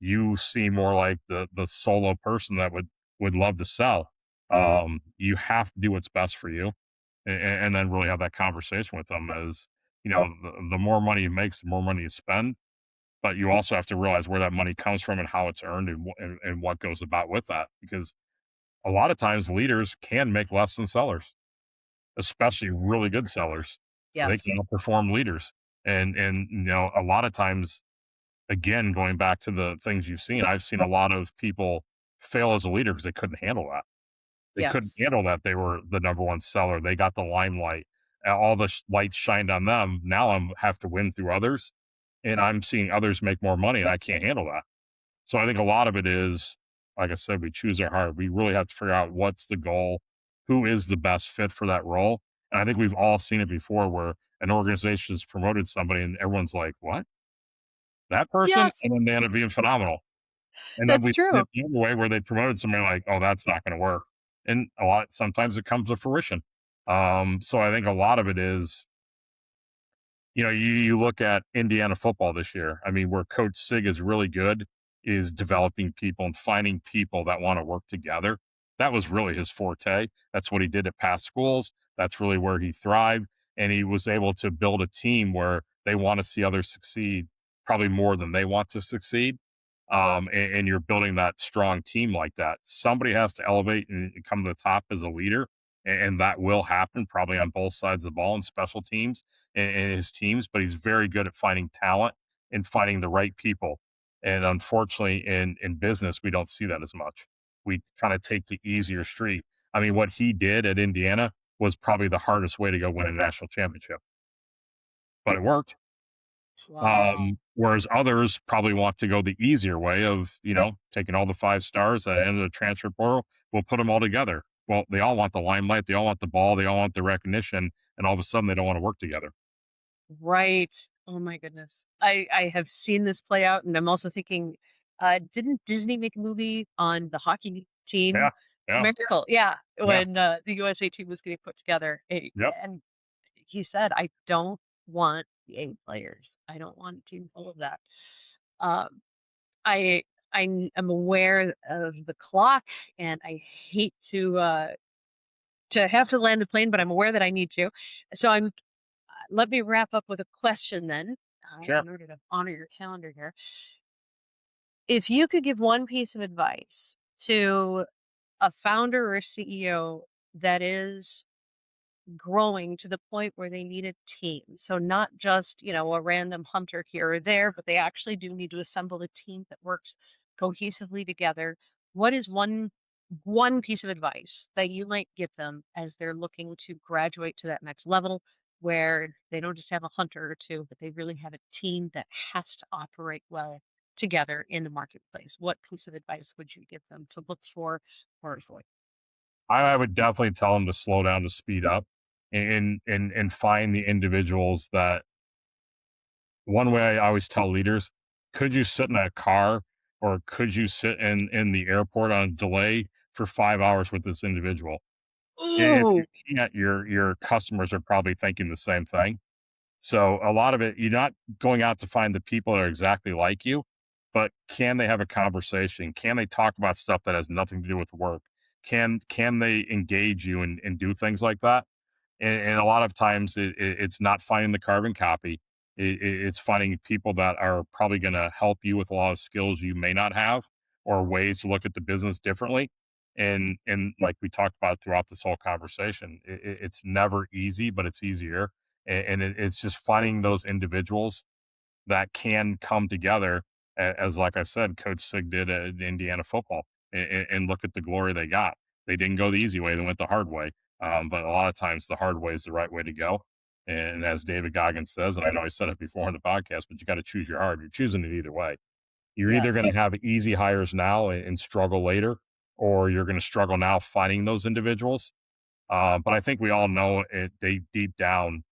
You seem more like the solo person that would love to sell. You have to do what's best for you, and then really have that conversation with them. As the more money you make, the more money you spend, but you also have to realize where that money comes from and how it's earned and what goes about with that. Because a lot of times leaders can make less than sellers, especially really good sellers. They Yes. can outperform leaders. And a lot of times, again, going back to the things you've seen, I've seen a lot of people fail as a leader because they couldn't handle that. They couldn't Yes. handle that they were the number one seller. They got the limelight. All the lights shined on them. Now I have to win through others, and I'm seeing others make more money, and I can't handle that. So I think a lot of it is, like I said, we choose our heart. We really have to figure out what's the goal, who is the best fit for that role. And I think we've all seen it before where an organization has promoted somebody and everyone's like, what? That person? Yes, And then they end up being phenomenal. And then that's we see true. it the other way where they promoted somebody like, oh, that's not going to work. And sometimes it comes to fruition. So I think a lot of it is, you look at Indiana football this year. I mean, where Coach Sig is really good is developing people and finding people that want to work together. That was really his forte. That's what he did at past schools. That's really where he thrived. And he was able to build a team where they want to see others succeed, probably more than they want to succeed. And you're building that strong team like that. Somebody has to elevate and come to the top as a leader. And that will happen probably on both sides of the ball in special teams in his teams, but he's very good at finding talent and finding the right people. And unfortunately, in business, we don't see that as much. We kind of take the easier street. I mean, what he did at Indiana was probably the hardest way to go win a national championship, but it worked. Wow. Whereas others probably want to go the easier way of, taking all the 5 stars at the end of the transfer portal. We'll put them all together. Well, they all want the limelight. They all want the ball. They all want the recognition. And all of a sudden, they don't want to work together. Right. Oh my goodness. I have seen this play out, and I'm also thinking, didn't Disney make a movie on the hockey Yeah. team? Yeah. Miracle. Yeah, Yeah. when the USA team was getting put together, Yep. and he said, "I don't want the A players. I don't want a team full of that." Um, I am aware of the clock, and I hate to have to land the plane, but I'm aware that I need to. So let me wrap up with a question then, Sure. in order to honor your calendar here. If you could give one piece of advice to a founder or a CEO that is growing to the point where they need a team, so not just, a random hunter here or there, but they actually do need to assemble a team that works cohesively together, what is one piece of advice that you might give them as they're looking to graduate to that next level where they don't just have a hunter or two, but they really have a team that has to operate well? together in the marketplace, what piece of advice would you give them to look for or avoid? I would definitely tell them to slow down, to speed up, and find the individuals that. One way I always tell leaders, could you sit in a car or could you sit in the airport on delay for 5 hours with this individual? If you Ooh, can't, your customers are probably thinking the same thing. So a lot of it, you're not going out to find the people that are exactly like you, but can they have a conversation? Can they talk about stuff that has nothing to do with work? Can they engage you and do things like that? And a lot of times it's not finding the carbon copy. It's finding people that are probably going to help you with a lot of skills you may not have or ways to look at the business differently. And like we talked about throughout this whole conversation, it's never easy, but it's easier. It's just finding those individuals that can come together, as like I said, Coach Sig did at Indiana football, and look at the glory they got. They didn't go the easy way; they went the hard way. But a lot of times, the hard way is the right way to go. And as David Goggins says, and I know I said it before in the podcast, but you got to choose your hard. You're choosing it either way. You're either going yes. to have easy hires now and struggle later, or you're going to struggle now finding those individuals. But I think we all know it. They deep down,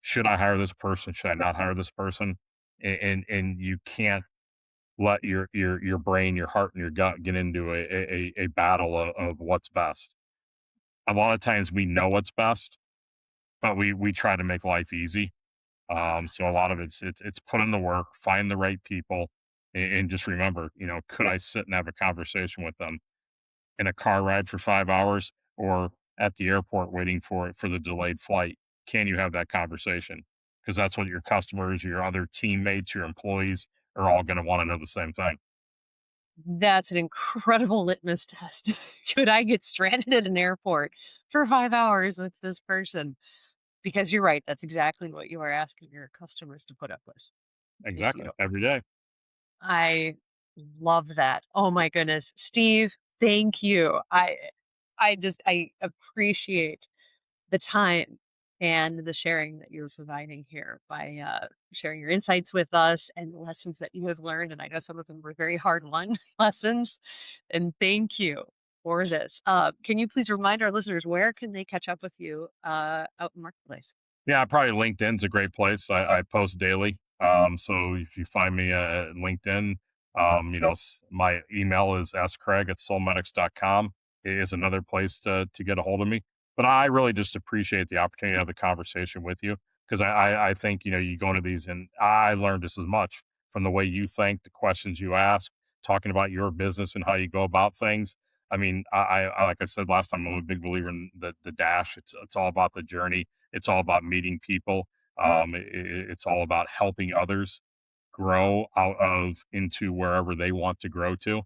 should I hire this person? Should I not hire this person? And you can't let your brain, your heart, and your gut get into a battle of what's best. A lot of times we know what's best, but we try to make life easy. So a Yes. lot of it's put in the work, find the right people, and just remember, could I sit and have a conversation with them in a car ride for 5 hours or at the airport waiting for the delayed flight? Can you have that conversation? Because that's what your customers, your other teammates, your employees are all going to want to know the same thing. That's an incredible litmus test. Could I get stranded at an airport for 5 hours with this person? Because you're right, that's exactly what you are asking your customers to put up with if you Exactly. don't. Every day. I love that. Oh my goodness. Steve, thank you. I appreciate the time and the sharing that you're providing here by sharing your insights with us and the lessons that you have learned. And I know some of them were very hard won lessons. And thank you for this. Can you please remind our listeners where can they catch up with you out in marketplace? Yeah, probably LinkedIn's a great place. I post daily. So if you find me at LinkedIn, my email is scraig@soulmedics.com is another place to get a hold of me. But I really just appreciate the opportunity to have the conversation with you because I think, you go into these and I learned just as much from the way you think, the questions you ask, talking about your business and how you go about things. I mean, like I said last time, I'm a big believer in the dash. It's all about the journey. It's all about meeting people. It's all about helping others grow out of into wherever they want to grow to.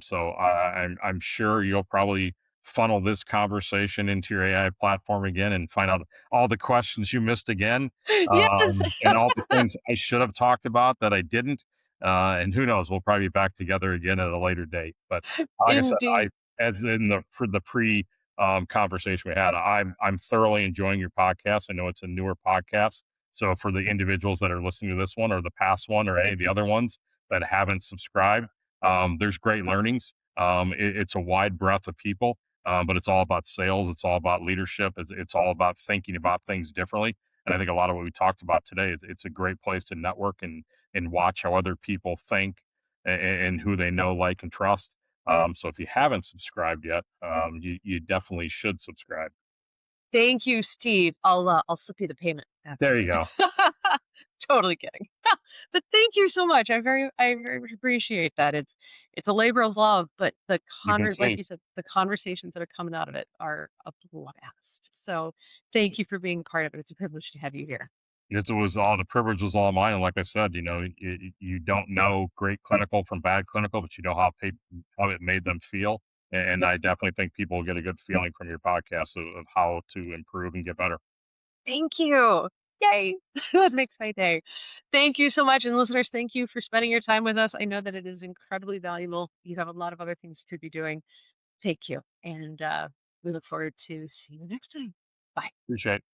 So I'm sure you'll probably funnel this conversation into your AI platform again and find out all the questions you missed again, Yes, and all the things I should have talked about that I didn't. And who knows? We'll probably be back together again at a later date. But like I said, indeed. as in the pre conversation we had, I'm thoroughly enjoying your podcast. I know it's a newer podcast, so for the individuals that are listening to this one or the past one or any of the other ones that haven't subscribed, there's great learnings. It's a wide breadth of people, but it's all about sales. It's all about leadership. It's all about thinking about things differently. And I think a lot of what we talked about today, it's a great place to network and watch how other people think and who they know, like, and trust. So if you haven't subscribed yet, you definitely should subscribe. Thank you, Steve. I'll slip you the payment after There you this. go. Totally kidding. But thank you so much. I very much appreciate that. It's a labor of love, but You can like see. you said, the conversations that are coming out of it are a blast. So thank you for being part of it. It's a privilege to have you here. It was all the privilege was all mine. And like I said, you don't know great clinical from bad clinical, but you know how it made them feel. And I definitely think people will get a good feeling from your podcast of how to improve and get better. Thank you. Yay. That makes my day. Thank you so much. And listeners, thank you for spending your time with us. I know that it is incredibly valuable. You have a lot of other things you could be doing. Thank you. And we look forward to seeing you next time. Bye. Appreciate it.